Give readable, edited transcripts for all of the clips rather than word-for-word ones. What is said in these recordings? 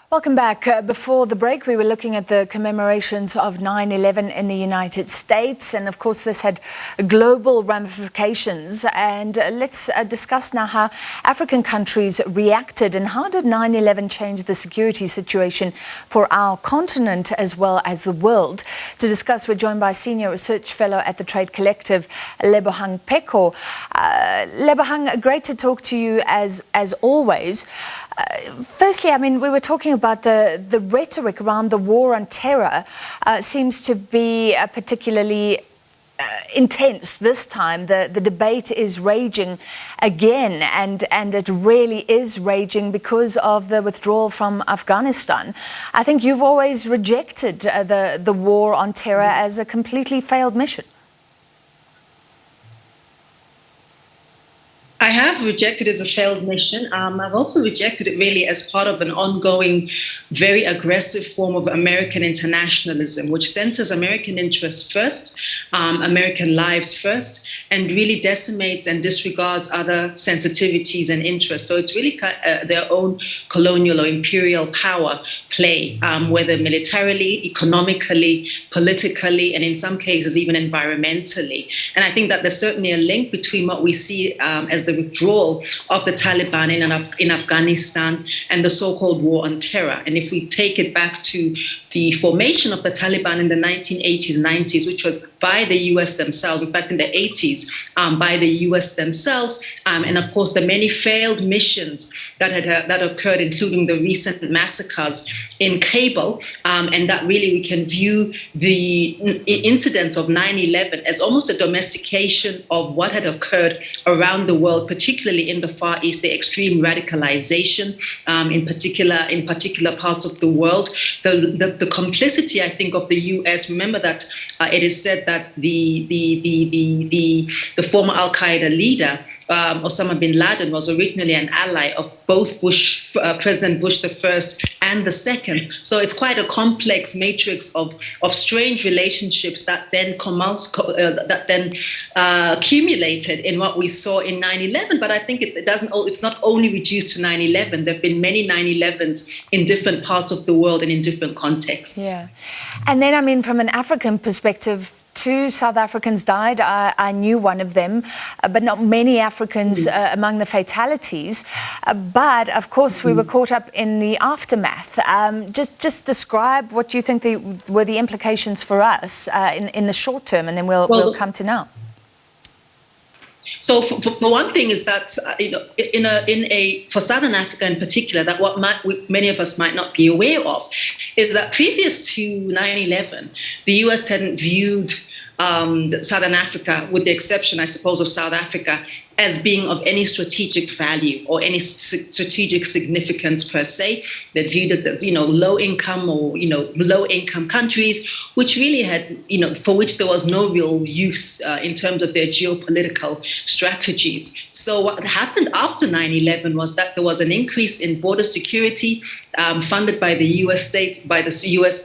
Welcome back. Before the break, we were looking at the commemorations of 9/11 in the United States. And of course, this had global ramifications. And let's discuss now how African countries reacted and how did 9/11 change the security situation for our continent as well as the world. To discuss, we're joined by Senior Research Fellow at the Trade Collective, Lebohang Pheko. Lebohang, great to talk to you as always. Firstly, we were talking about the rhetoric around the war on terror seems to be particularly intense this time. The debate is raging again, and it really is raging because of the withdrawal from Afghanistan. I think you've always rejected the war on terror as a completely failed mission. I have rejected it as a failed mission. I've also rejected it really as part of an ongoing, very aggressive form of American internationalism, which centers American interests first, American lives first, and really decimates and disregards other sensitivities and interests. So it's really their own colonial or imperial power play, whether militarily, economically, politically, and in some cases even environmentally. And I think that there's certainly a link between what we see as the withdrawal of the Taliban in Afghanistan and the so-called war on terror. And if we take it back to the formation of the Taliban in the 1980s, 90s, which was by the US themselves, in fact in the 80s, by the US themselves, and of course the many failed missions that occurred, including the recent massacres in Kabul, and that really we can view the incidents of 9/11 as almost a domestication of what had occurred around the world, particularly in the Far East, the extreme radicalization in particular parts of the world, the complicity, I think, of the US. Remember that it is said that the former Al Qaeda leader, Osama bin Laden, was originally an ally of both President Bush the first and the second. So it's quite a complex matrix of strange relationships that then accumulated in what we saw in 9/11. But I think it's not only reduced to 9/11. There have been many 9/11s in different parts of the world and in different contexts. Yeah, and then from an African perspective, 2 South Africans died. I knew one of them, but not many Africans among the fatalities. But of course, we were caught up in the aftermath. Just describe what you think were the implications for us in the short term, and then we'll come to now. So for one thing is that for Southern Africa in particular, that what many of us might not be aware of is that previous to 9/11, the US hadn't viewed Southern Africa, with the exception, I suppose, of South Africa, as being of any strategic value or any strategic significance per se. They viewed it as, low income or, low income countries, which really had, for which there was no real use in terms of their geopolitical strategies. So what happened after 9/11 was that there was an increase in border security funded by the US state, by the US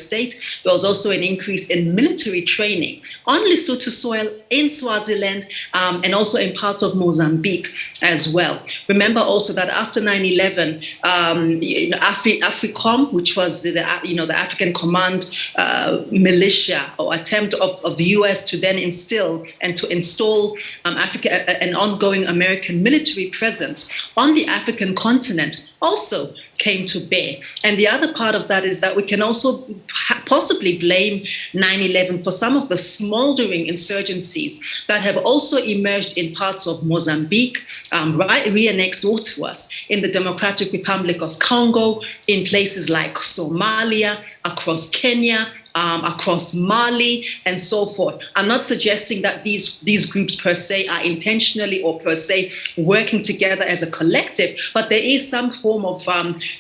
state. There was also an increase in military training on Lesotho soil, in Swaziland, and also in parts of Mozambique as well. Remember also that after 9/11, AFRICOM, which was the African Command militia or attempt of the US to then instill and to install an ongoing American military presence on the African continent, also came to bear. And the other part of that is that we can also possibly blame 9/11 for some of the smoldering insurgencies that have also emerged in parts of Mozambique, right next door to us, in the Democratic Republic of Congo, in places like Somalia, across Kenya, across Mali, and so forth. I'm not suggesting that these groups per se are intentionally or per se working together as a collective, but there is some form of,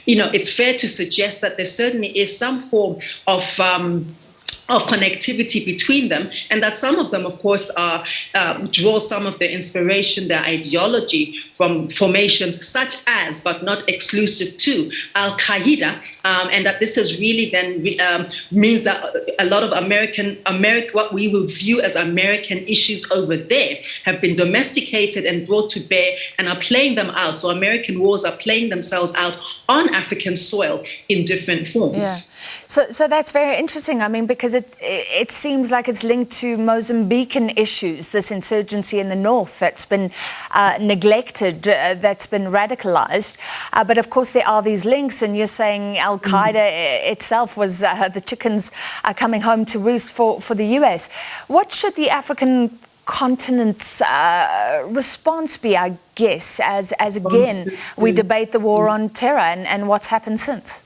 it's fair to suggest that there certainly is some form of of connectivity between them, and that some of them, of course, draw some of their inspiration, their ideology from formations such as, but not exclusive to, Al-Qaeda, and that this has really then means that a lot of what we will view as American issues over there have been domesticated and brought to bear and are playing them out. So American wars are playing themselves out on African soil in different forms. Yeah. So that's very interesting. I mean, because it seems like it's linked to Mozambican issues, this insurgency in the north that's been neglected, that's been radicalized. But of course, there are these links, and you're saying Al-Qaeda itself was the chickens coming home to roost for the US. What should the African continent's response be, I guess, as again, we debate the war on terror and what's happened since?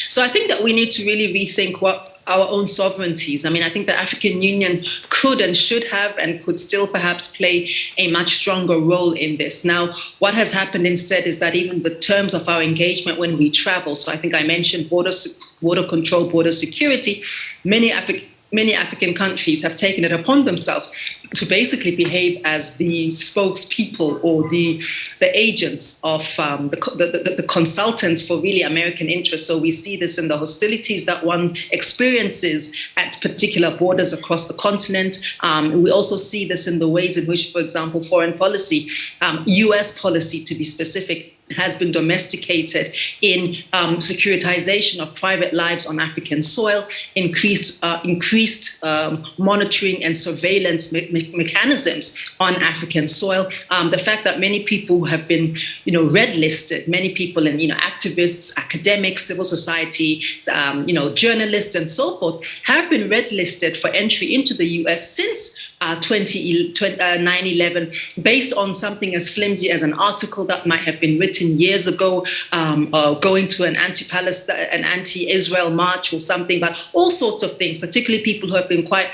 So I think that we need to really rethink what our own sovereignties. I mean, I think the African Union could and should have and could still perhaps play a much stronger role in this. Now, what has happened instead is that even the terms of our engagement when we travel, so I think I mentioned border control, border security, many African countries have taken it upon themselves to basically behave as the spokespeople or the agents of the consultants for really American interests. So we see this in the hostilities that one experiences at particular borders across the continent. We also see this in the ways in which, for example, foreign policy, US policy to be specific, has been domesticated in securitization of private lives on African soil, increased monitoring and surveillance mechanisms on African soil. The fact that many people have been, red listed, many people and activists, academics, civil society, journalists, and so forth have been red listed for entry into the US since 9/11, based on something as flimsy as an article that might have been written years ago, going to an anti-Israel march or something, but all sorts of things, particularly people who have been quite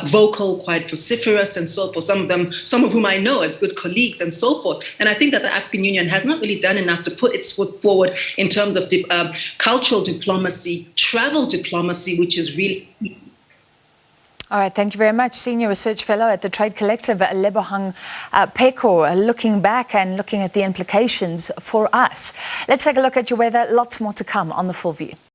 vocal, quite vociferous, and so forth, some of whom I know as good colleagues and so forth. And I think that the African Union has not really done enough to put its foot forward in terms of cultural diplomacy, travel diplomacy, which is really... All right, thank you very much. Senior Research Fellow at the Trade Collective, Lebohang Pheko, looking back and looking at the implications for us. Let's take a look at your weather. Lots more to come on The Full View.